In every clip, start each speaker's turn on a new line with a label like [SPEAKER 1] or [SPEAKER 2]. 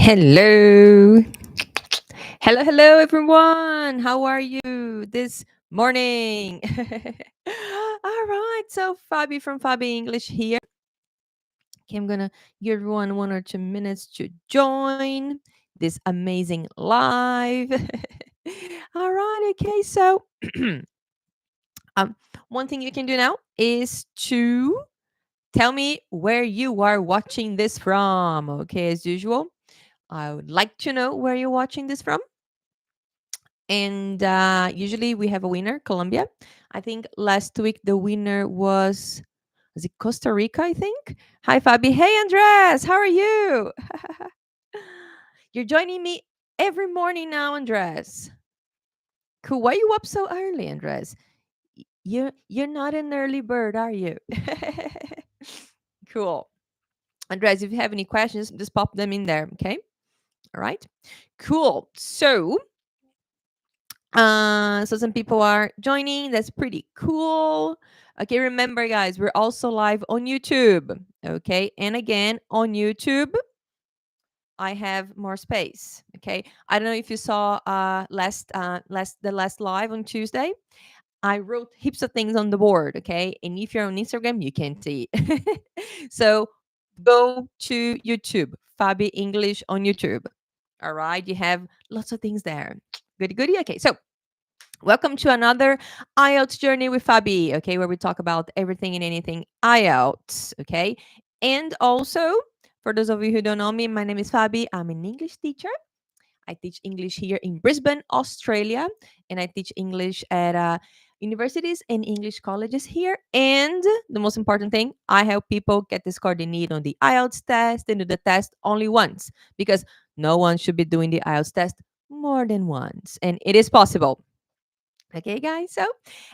[SPEAKER 1] Hello. Hello, everyone. How are you this morning? All right. So, Fabi from Fabi English here. Okay, I'm going to give everyone 1 or 2 minutes to join this amazing live. All right. Okay. So, um, one thing you can do now is to tell me where you are watching this from. Okay, as usual. I would like to know where you're watching this from. And usually we have a winner, Colombia. I think last week the winner was it Costa Rica, I think? Hi, Fabi. Hey, Andres. How are you? You're joining me every morning now, Andres. Cool. Why are you up so early, Andres? You're not an early bird, are you? Cool. Andres, if you have any questions, just pop them in there, okay? All right. Cool. So some people are joining. That's pretty cool. Okay, remember, guys, we're also live on YouTube. Okay, and again on YouTube, I have more space. Okay, I don't know if you saw the last live on Tuesday. I wrote heaps of things on the board. Okay, and if you're on Instagram, you can see. So go to YouTube, Fabi English on YouTube. All right, you have lots of things there. Goody. Okay, so welcome to another IELTS journey with Fabi, okay, where we talk about everything and anything IELTS, okay? And also, for those of you who don't know me, my name is Fabi. I'm an English teacher. I teach English here in Brisbane, Australia, and I teach English at universities and English colleges here. And the most important thing, I help people get the score they need on the IELTS test and do the test only once because no one should be doing the IELTS test more than once, and it is possible. Okay, guys. So,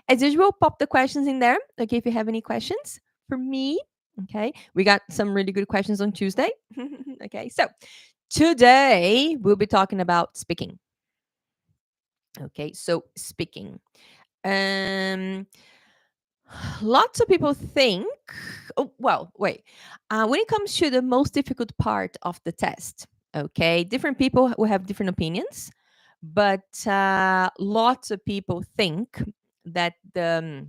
[SPEAKER 1] as usual, pop the questions in there. Okay, if you have any questions for me. Okay, we got some really good questions on Tuesday. Okay, so today we'll be talking about speaking. Okay, so speaking. Um, Lots of people think. Oh, well, wait. When it comes to the most difficult part of the test, okay, different people will have different opinions, but lots of people think that the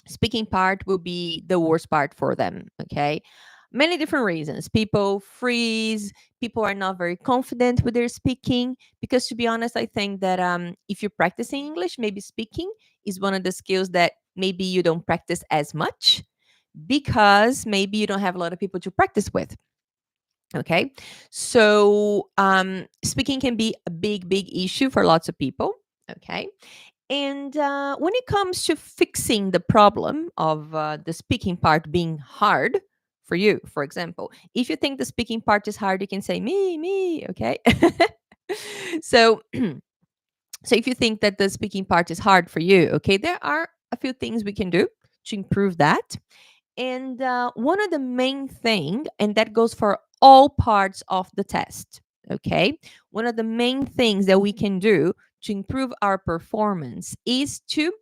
[SPEAKER 1] speaking part will be the worst part for them. Okay, many different reasons. People freeze. People are not very confident with their speaking because, to be honest, I think that if you're practicing English, maybe speaking is one of the skills that maybe you don't practice as much because maybe you don't have a lot of people to practice with. Okay, so speaking can be a big issue for lots of people. Okay, and when it comes to fixing the problem of the speaking part being hard for you, for example, if you think the speaking part is hard, you can say me, okay? So, so if you think that the speaking part is hard for you, okay, there are a few things we can do to improve that. And one of the main thing, and that goes for all parts of the test, okay? One of the main things that we can do to improve our performance is to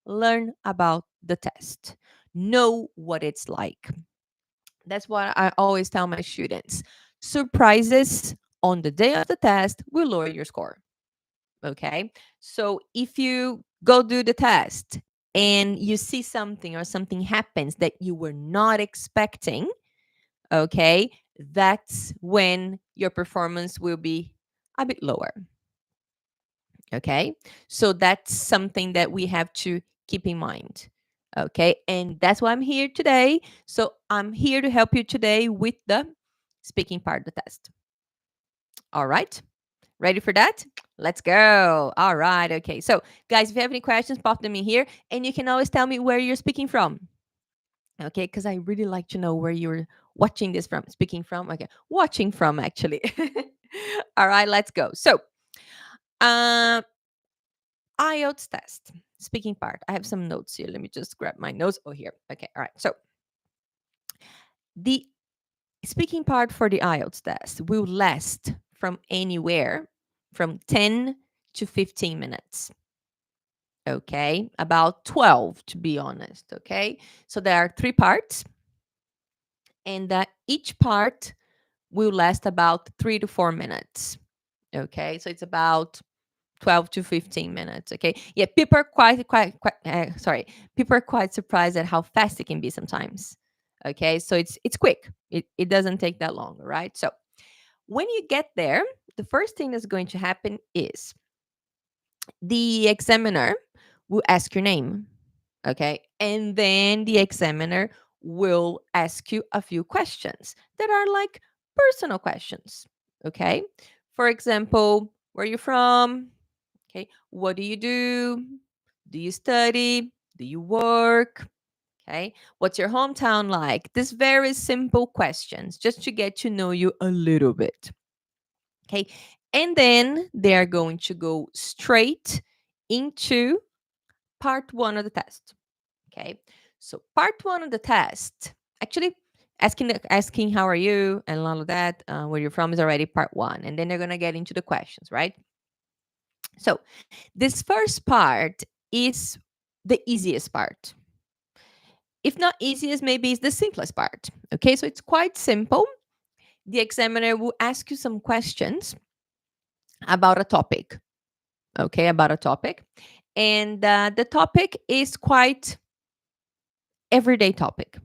[SPEAKER 1] learn about the test, know what it's like. That's what I always tell my students. Surprises on the day of the test will lower your score. Okay. So if you go do the test and you see something or something happens that you were not expecting, okay, that's when your performance will be a bit lower. Okay. So that's something that we have to keep in mind. Okay. And that's why I'm here today. So I'm here to help you today with the speaking part of the test. All right. Ready for that? Let's go. All right. Okay. So, guys, if you have any questions, pop them in here. And you can always tell me where you're speaking from. Okay. Because I really like to know where you're watching this from, speaking from. Okay. Watching from, actually. All right. Let's go. So, um, IELTS test, speaking part. I have some notes here. Let me just grab my notes. Oh, here. Okay. All right. So the speaking part for the IELTS test will last from anywhere from 10 to 15 minutes. Okay. About 12, to be honest. Okay. So there are 3 parts, and each part will last about 3 to 4 minutes. Okay, so it's about 12 to 15 minutes. Okay, yeah, people are quite people are quite surprised at how fast it can be sometimes. Okay, so it's quick. It doesn't take that long, right? So when you get there, the first thing that's going to happen is the examiner will ask your name. Okay, and then the examiner will ask you a few questions that are like personal questions. Okay, for example, where are you from? Okay, what do you do? Do you study? Do you work? Okay, what's your hometown like? These very simple questions just to get to know you a little bit. Okay, and then they are going to go straight into part one of the test. Okay, so part one of the test, actually asking how are you and all of that, where you're from is already part one, and then they're gonna get into the questions, right? So this first part is the easiest part. If not easiest, maybe it's the simplest part. Okay, so it's quite simple. The examiner will ask you some questions about a topic. Okay, about a topic. And the topic is quite everyday topic.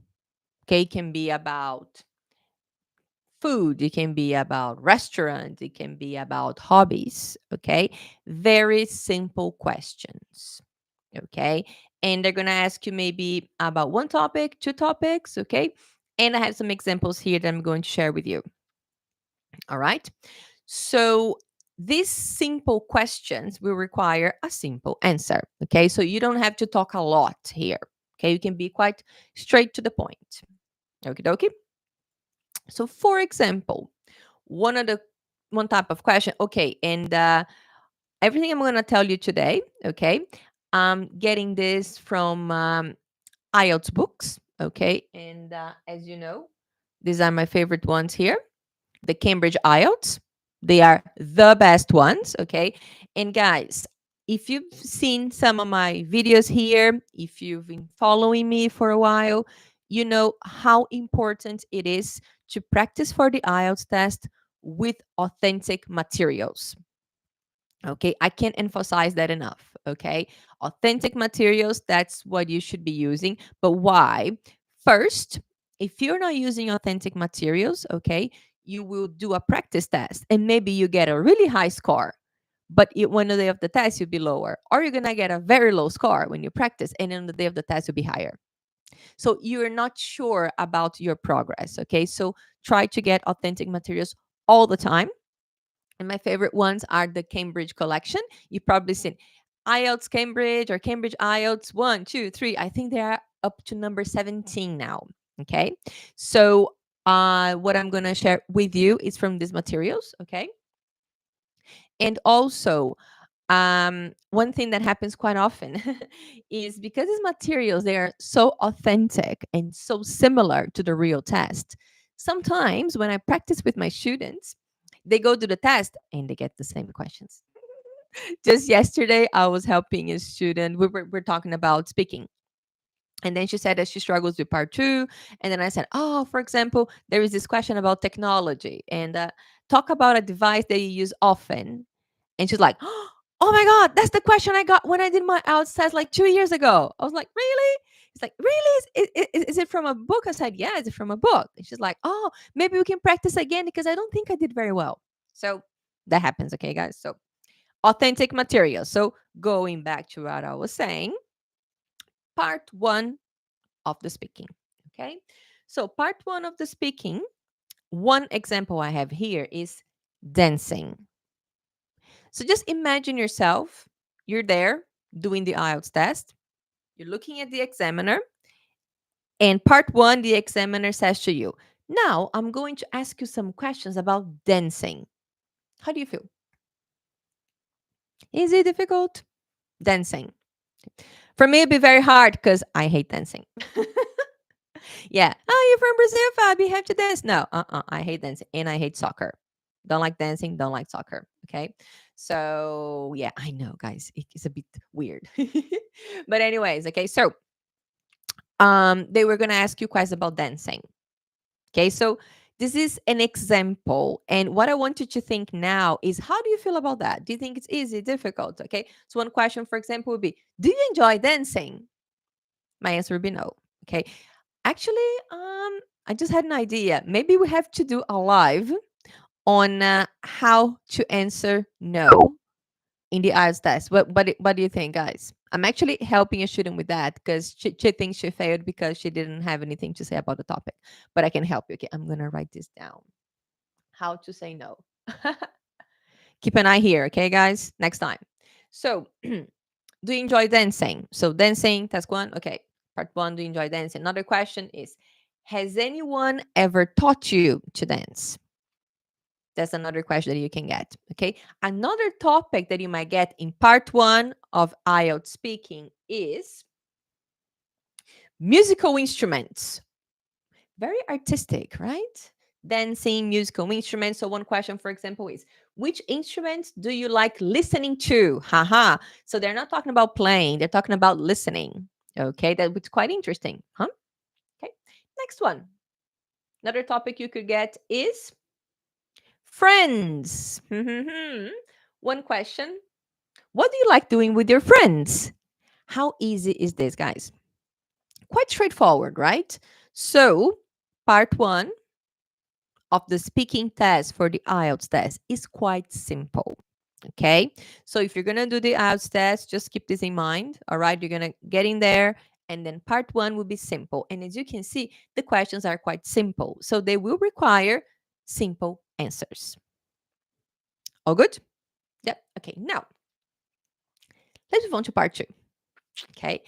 [SPEAKER 1] Okay, it can be about food, it can be about restaurants, it can be about hobbies. Okay, very simple questions. Okay, and they're gonna ask you maybe about one topic, two topics. Okay, and I have some examples here that I'm going to share with you. All right, so these simple questions will require a simple answer. Okay, so you don't have to talk a lot here. Okay, you can be quite straight to the point. Okie dokie. So, for example, one type of question. Okay, and everything I'm going to tell you today. Okay, I'm getting this from IELTS books. Okay, and as you know, these are my favorite ones here, the Cambridge IELTS. They are the best ones. Okay, and guys, if you've seen some of my videos here, if you've been following me for a while, you know how important it is to practice for the IELTS test with authentic materials. Okay, I can't emphasize that enough. Okay, authentic materials, that's what you should be using. But why? First, if you're not using authentic materials, okay, you will do a practice test and maybe you get a really high score, but one day of the test you'll be lower, or you're gonna get a very low score when you practice, and on the day of the test you'll be higher. So you're not sure about your progress. Okay, so try to get authentic materials all the time. And my favorite ones are the Cambridge collection. You've probably seen IELTS Cambridge or Cambridge IELTS 1, 2, 3. I think they're up to number 17 now. Okay. So what I'm going to share with you is from these materials. Okay. And also, one thing that happens quite often is because these materials, they are so authentic and so similar to the real test. Sometimes when I practice with my students, they go to the test and they get the same questions. Just yesterday, I was helping a student. We're talking about speaking. And then she said that she struggles with part two. And then I said, oh, for example, there is this question about technology and talk about a device that you use often. And she's like, oh my God, that's the question I got when I did my IELTS test like 2 years ago. I was like, really? It's like, really? Is it from a book? I said, yeah, it's from a book. And she's like, oh, maybe we can practice again because I don't think I did very well. So that happens. Okay, guys. So authentic material. So going back to what I was saying, part one of the speaking. Okay. So part one of the speaking, one example I have here is dancing. So just imagine yourself, you're there doing the IELTS test, you're looking at the examiner, and part one, the examiner says to you, now I'm going to ask you some questions about dancing. How do you feel? Is it difficult? Dancing. For me, it'd be very hard because I hate dancing. Yeah. Oh, you're from Brazil, Fab. You have to dance. No, I hate dancing and I hate soccer. Don't like dancing, don't like soccer. Okay. So, yeah, I know, guys. It's a bit weird. But, anyways, okay. So, they were going to ask you questions about dancing. Okay. So, This is an example. And what I want you to think now is, how do you feel about that? Do you think it's easy, difficult? Okay. So one question, for example, would be, do you enjoy dancing? My answer would be no. Okay. Actually, I just had an idea. Maybe we have to do a live on how to answer no in the IELTS test. What do you think, guys? I'm actually helping a student with that because she thinks she failed because she didn't have anything to say about the topic. But I can help you. Okay, I'm gonna write this down. How to say no. Keep an eye here, okay, guys? Next time. So, do you enjoy dancing? So, dancing, task one. Okay, part one, do you enjoy dancing? Another question is, has anyone ever taught you to dance? That's another question that you can get. Okay. Another topic that you might get in part one of IELTS speaking is musical instruments. Very artistic, right? Dancing, musical instruments. So, one question, for example, is which instruments do you like listening to? Haha. So, they're not talking about playing, they're talking about listening. Okay. That's quite interesting. Huh? Okay. Next one. Another topic you could get is friends. One question. What do you like doing with your friends? How easy is this, guys? Quite straightforward, right? So, part one of the speaking test for the IELTS test is quite simple. Okay. So, if you're going to do the IELTS test, just keep this in mind. All right. You're going to get in there. And then part one will be simple. And as you can see, the questions are quite simple. So, they will require simple answers. All good? Yep. Okay. Now, let's move on to part two. Okay.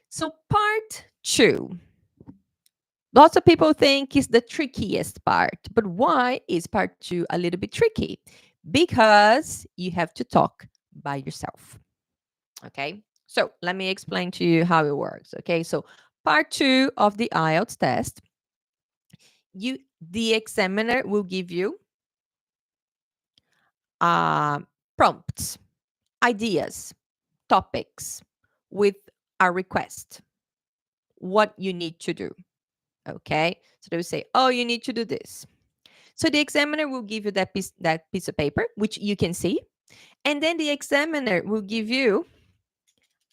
[SPEAKER 1] So, part two. Lots of people think is the trickiest part. But why is part two a little bit tricky? Because you have to talk by yourself. Okay. So, let me explain to you how it works. Okay. So, part two of the IELTS test, the examiner will give you prompts, ideas, topics with a request, what you need to do. Okay. So they will say, oh, you need to do this. So the examiner will give you that piece of paper, which you can see. And then the examiner will give you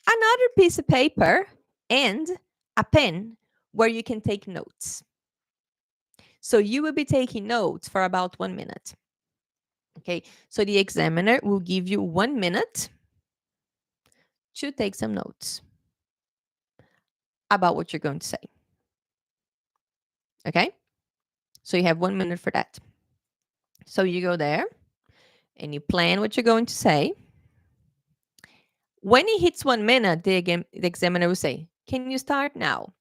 [SPEAKER 1] another piece of paper and a pen where you can take notes. So you will be taking notes for about 1 minute. Okay. So the examiner will give you 1 minute to take some notes about what you're going to say. Okay. So you have 1 minute for that. So you go there and you plan what you're going to say. When it hits 1 minute, the examiner will say, can you start now?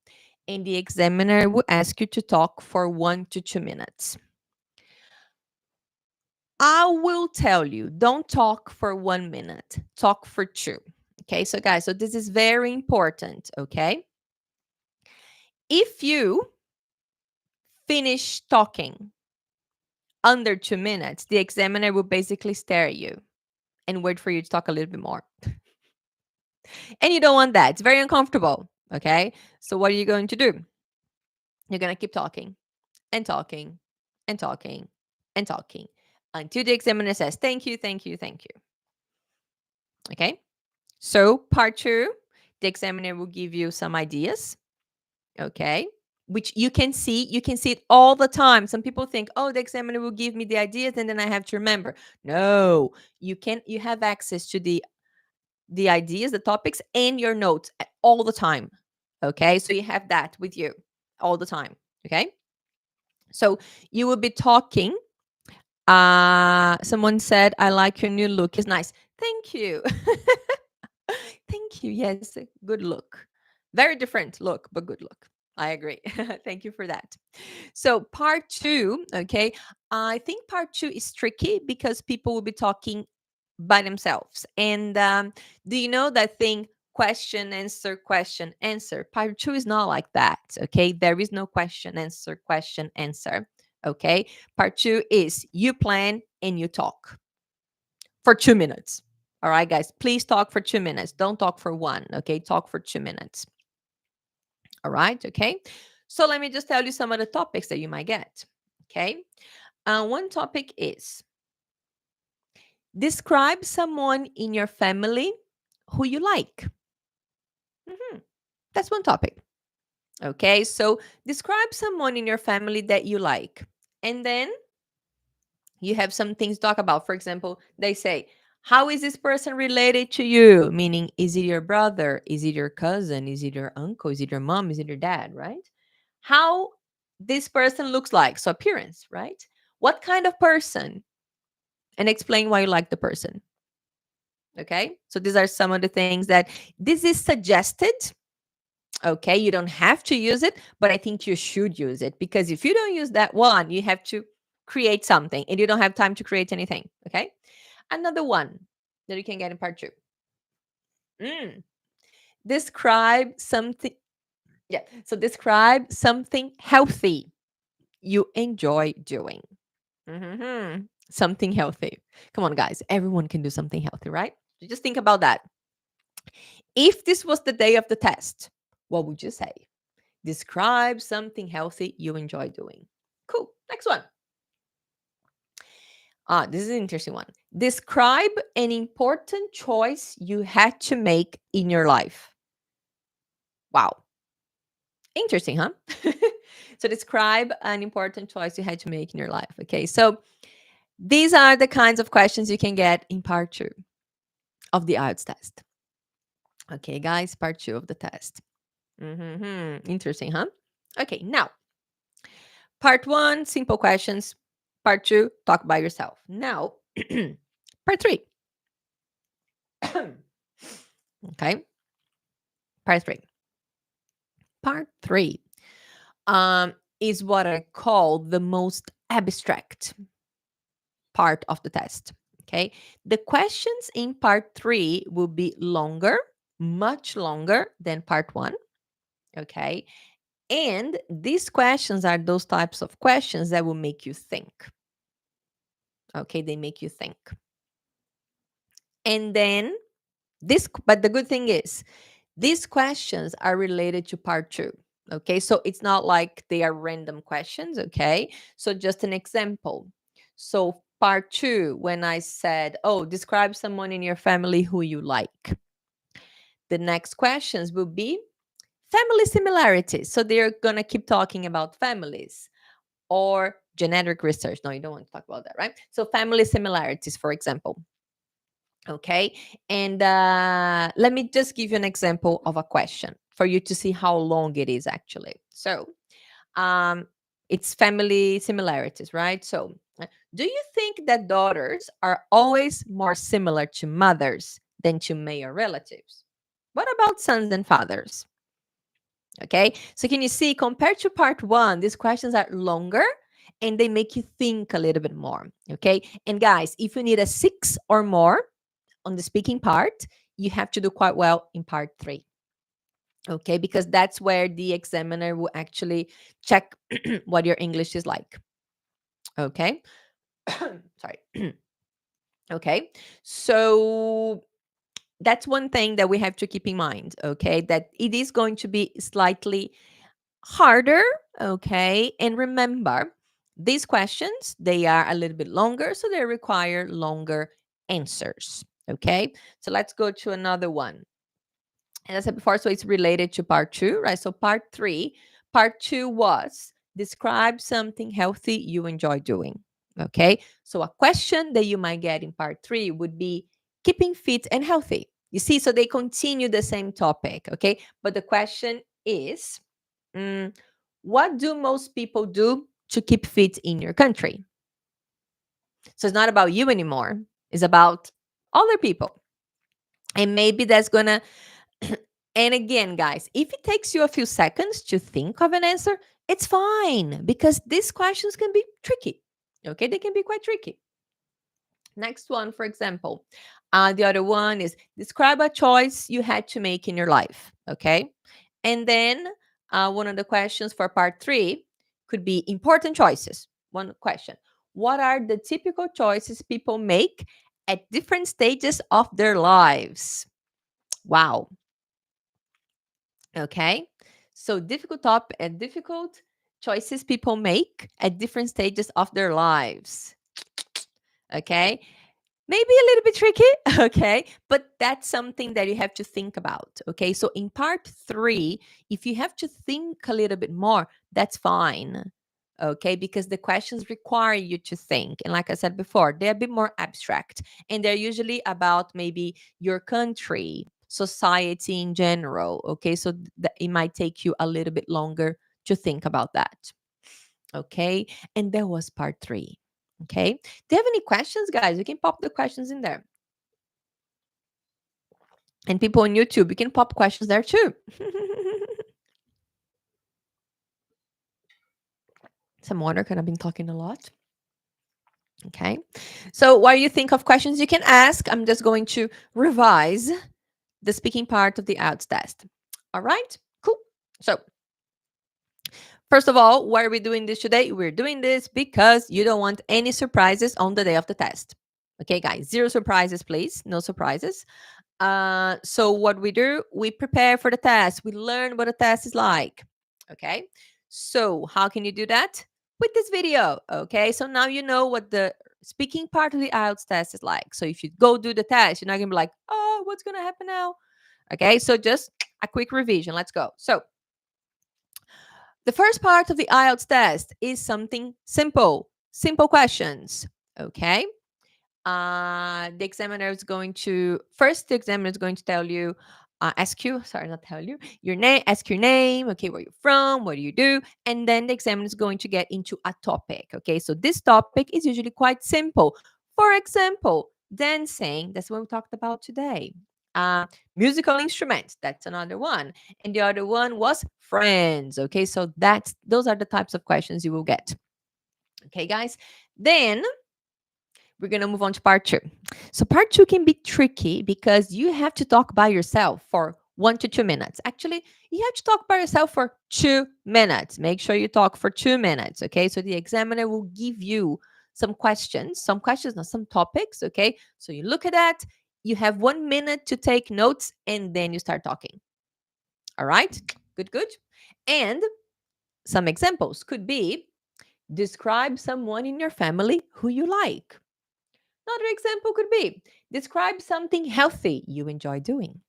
[SPEAKER 1] And the examiner will ask you to talk for 1 to 2 minutes. I will tell you, don't talk for 1 minute, talk for 2. Okay, so guys, so this is very important, okay? If you finish talking under 2 minutes, the examiner will basically stare at you and wait for you to talk a little bit more. And you don't want that. It's very uncomfortable, okay? So what are you going to do? You're going to keep talking and talking and talking and talking until the examiner says, thank you, thank you, thank you. Okay. So part two, the examiner will give you some ideas. Okay. Which you can see it all the time. Some people think, oh, the examiner will give me the ideas and then I have to remember. No, you have access to the ideas, the topics, and your notes all the time. Okay. So you have that with you all the time. Okay. So you will be talking. Someone said, I like your new look. It's nice. Thank you. Thank you. Yes, good look. Very different look, but good look. I agree. Thank you for that. So, part two, okay. I think part two is tricky because people will be talking by themselves. And do you know that thing? Question, answer, question, answer. Part two is not like that. Okay. There is no question, answer. Okay. Part two is you plan and you talk for 2 minutes. All right, guys, please talk for 2 minutes. Don't talk for 1. Okay. Talk for 2 minutes. All right. Okay. So let me just tell you some of the topics that you might get. Okay. One topic is describe someone in your family who you like. Mhm. That's one topic. Okay. So describe someone in your family that you like. And then you have some things to talk about. For example, they say, how is this person related to you? Meaning, is it your brother? Is it your cousin? Is it your uncle? Is it your mom? Is it your dad? Right? How this person looks like. So, appearance, right? What kind of person? And explain why you like the person. Okay. So, these are some of the things that this is suggested. Okay. You don't have to use it, but I think you should use it because if you don't use that one, you have to create something and you don't have time to create anything. Okay. Another one that you can get in part two. Mm. Describe something. Yeah. So describe something healthy you enjoy doing. Mhm. Something healthy. Come on, guys. Everyone can do something healthy, right? So just think about that. If this was the day of the test, what would you say? Describe something healthy you enjoy doing. Cool. Next one. This is an interesting one. Describe an important choice you had to make in your life. Wow. Interesting, huh? So describe an important choice you had to make in your life. Okay. So these are the kinds of questions you can get in part two of the IELTS test. Okay, guys, part two of the test. Interesting, huh? Okay, now, part one, simple questions. Part two, talk by yourself. Now, part three. Okay, part three. Part three is what I call the most abstract part of the test. Okay. The questions in part three will be longer, much longer than part one. Okay. And these questions are those types of questions that will make you think. Okay. They make you think. And then but the good thing is, these questions are related to part two. Okay. So it's not like they are random questions. Okay. So just an example. So part two, when I said, oh, describe someone in your family who you like, the next questions will be family similarities. So they're going to keep talking about families or genetic research. No, you don't want to talk about that, right? So family similarities, for example. Okay. And let me just give you an example of a question for you to see how long it is actually. So um, it's family similarities, right? So do you think that daughters are always more similar to mothers than to male relatives? What about sons and fathers? Okay. So can you see, compared to part one, these questions are longer and they make you think a little bit more. Okay. And guys, if you need a six or more, on the speaking part, you have to do quite well in part three. Okay, because that's where the examiner will actually check what your English is like. Okay, sorry. Okay, so that's one thing that we have to keep in mind. Okay, that it is going to be slightly harder. Okay, and remember, these questions, they are a little bit longer, so they require longer answers. Okay, so let's go to another one. And I said before, so it's related to part two, right? So part two was describe something healthy you enjoy doing. Okay. So a question that you might get in part three would be keeping fit and healthy. You see, so they continue the same topic. Okay. But the question is, mm, what do most people do to keep fit in your country? So it's not about you anymore, it's about other people. And maybe that's going to and again, guys, if it takes you a few seconds to think of an answer, it's fine because these questions can be tricky. Okay, they can be quite tricky. Next one, for example, the other one is describe a choice you had to make in your life. Okay, and then one of the questions for part three could be important choices. One question: what are the typical choices people make at different stages of their lives? Wow. Okay. So difficult top and difficult choices people make at different stages of their lives. Okay, maybe a little bit tricky, okay, but that's something that you have to think about. Okay, so in part 3, if you have to think a little bit more, that's fine. Okay, because the questions require you to think, and like I said before, they're a bit more abstract, and they're usually about maybe your country, society in general. Okay, so it might take you a little bit longer to think about that. Okay, and that was part 3. Okay, do you have any questions, guys? You can pop the questions in there. And people on YouTube, you can pop questions there too. Some water, because I've been talking a lot. Okay, so while you think of questions you can ask, I'm just going to revise the speaking part of the IELTS test. All right, cool. So first of all, why are we doing this today? We're doing this because you don't want any surprises on the day of the test. Okay, guys, 0 surprises, please. No surprises. So what we do, we prepare for the test. We learn what a test is like. Okay. So how can you do that? With this video. Okay. So now you know what the speaking part of the IELTS test is like. So if you go do the test, you're not gonna be like, oh, what's gonna happen now? Okay. So just a quick revision. Let's go. So the first part of the IELTS test is something simple. Simple questions. Okay. The examiner is going to the examiner is going to tell you, ask you, sorry, not tell you, your name, ask your name, okay, where you're from, what do you do, and then the examiner is going to get into a topic. Okay, so this topic is usually quite simple. For example, dancing, that's what we talked about today. Musical instruments, that's another one, and the other one was friends. Okay, so those are the types of questions you will get. Okay, guys, then we're going to move on to part 2. So part 2 can be tricky because you have to talk by yourself for 1 to 2 minutes. Actually, you have to talk by yourself for 2 minutes. Make sure you talk for 2 minutes, okay? So the examiner will give you some questions, not some topics, okay? So you look at that, you have 1 minute to take notes, and then you start talking. All right? Good, good. And some examples could be, describe someone in your family who you like. Another example could be, describe something healthy you enjoy doing.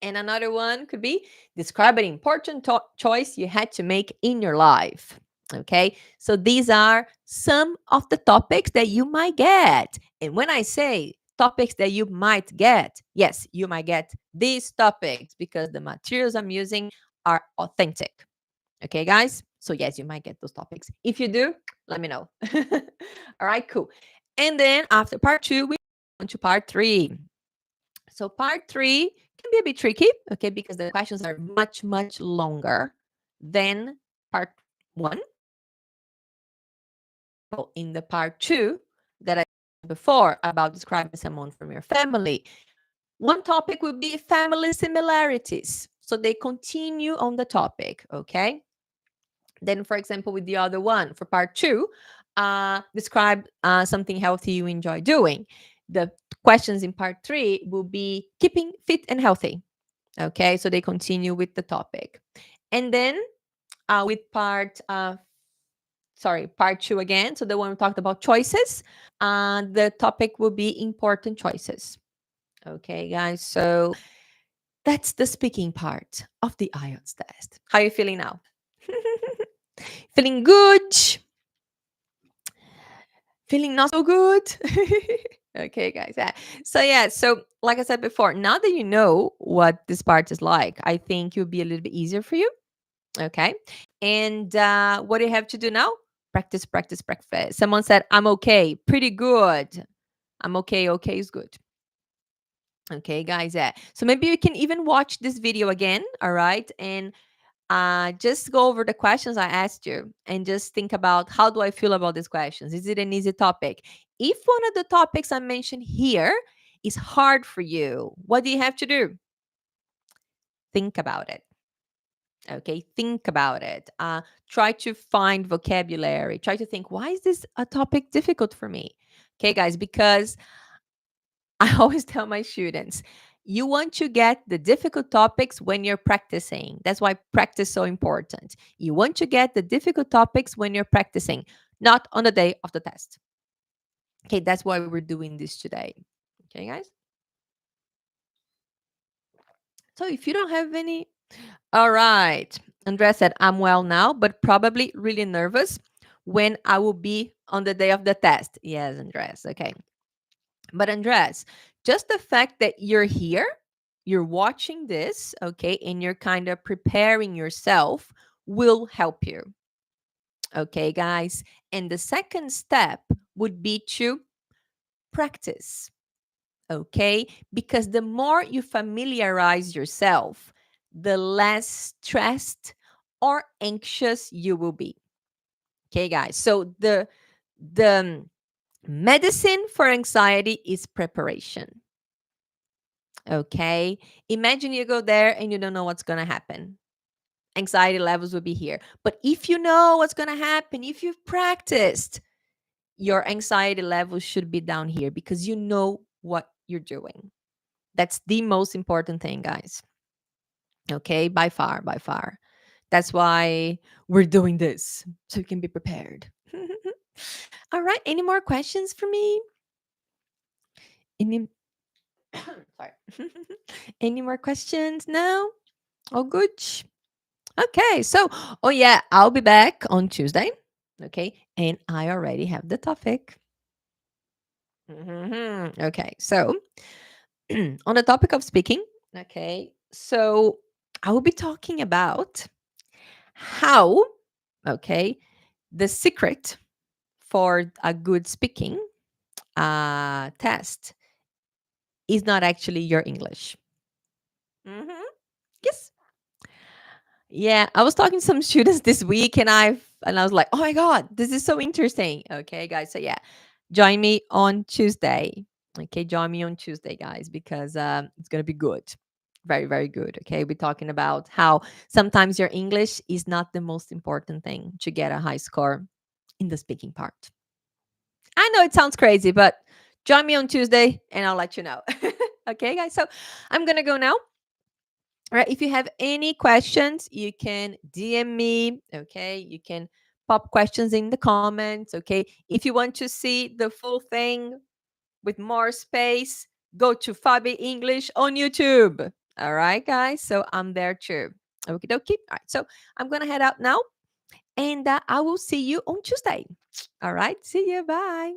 [SPEAKER 1] And another one could be, describe an important choice you had to make in your life. Okay, so these are some of the topics that you might get. And when I say topics that you might get, yes, you might get these topics because the materials I'm using are authentic. Okay, guys? So, yes, you might get those topics. If you do, let me know. All right, cool. And then after part 2, we move on to part 3. So, part 3 can be a bit tricky, okay, because the questions are much, much longer than part 1. So, in the part 2 that I said before about describing someone from your family, one topic will be family similarities. So, they continue on the topic, okay? Then, for example, with the other one, for part 2, describe something healthy you enjoy doing. The questions in part 3 will be keeping fit and healthy. Okay, so they continue with the topic. And then with part 2 again, so the one we talked about choices, the topic will be important choices. Okay, guys, so that's the speaking part of the IELTS test. How are you feeling now? Feeling good? Feeling not so good? Okay, guys. Yeah. So like I said before, now that you know what this part is like, I think it'll be a little bit easier for you. Okay. And what do you have to do now? Practice, practice, practice. Someone said, I'm okay. Pretty good. I'm okay. Okay is good. Okay, guys. Yeah. So maybe you can even watch this video again. All right. And just go over the questions I asked you and just think about, how do I feel about these questions? Is it an easy topic? If one of the topics I mentioned here is hard for you, what do you have to do? Think about it. Okay, think about it. Try to find vocabulary. Try to think, why is this a topic difficult for me? Okay, guys, because I always tell my students, You want to get the difficult topics when you're practicing. That's why practice is so important. You want to get the difficult topics when you're practicing, not on the day of the test. Okay, that's why we're doing this today. Okay, guys? So if you don't have any, all right. Andrea said, I'm well now, but probably really nervous when I will be on the day of the test. Yes, Andres. Okay. But Andres, just the fact that you're here, you're watching this, okay, and you're kind of preparing yourself will help you. Okay, guys. And the second step would be to practice. Okay, because the more you familiarize yourself, the less stressed or anxious you will be. Okay, guys. So the medicine for anxiety is preparation. Okay. Imagine you go there and you don't know what's going to happen. Anxiety levels will be here. But if you know what's going to happen, if you've practiced, your anxiety levels should be down here because you know what you're doing. That's the most important thing, guys. Okay. By far, by far. That's why we're doing this so you can be prepared. All right. Any more questions for me? Any sorry. Any more questions now? All good? Okay. So, oh yeah, I'll be back on Tuesday. Okay. And I already have the topic. Okay. So, on the topic of speaking, okay. So, I will be talking about how, okay, the secret for a good speaking test is not actually your English. Yes. Yeah, I was talking to some students this week and I was like, "Oh my god, this is so interesting." Okay, guys. So yeah, join me on Tuesday. Okay, join me on Tuesday, guys, because it's going to be good. Very very good. Okay, we're talking about how sometimes your English is not the most important thing to get a high score in the speaking part. I know it sounds crazy, but join me on Tuesday and I'll let you know. Okay, guys. So I'm going to go now. All right. If you have any questions, you can DM me. Okay. You can pop questions in the comments. Okay. If you want to see the full thing with more space, go to Fabi English on YouTube. All right, guys. So I'm there too. Okie dokie. All right. So I'm going to head out now and I will see you on Tuesday. All right. See you. Bye.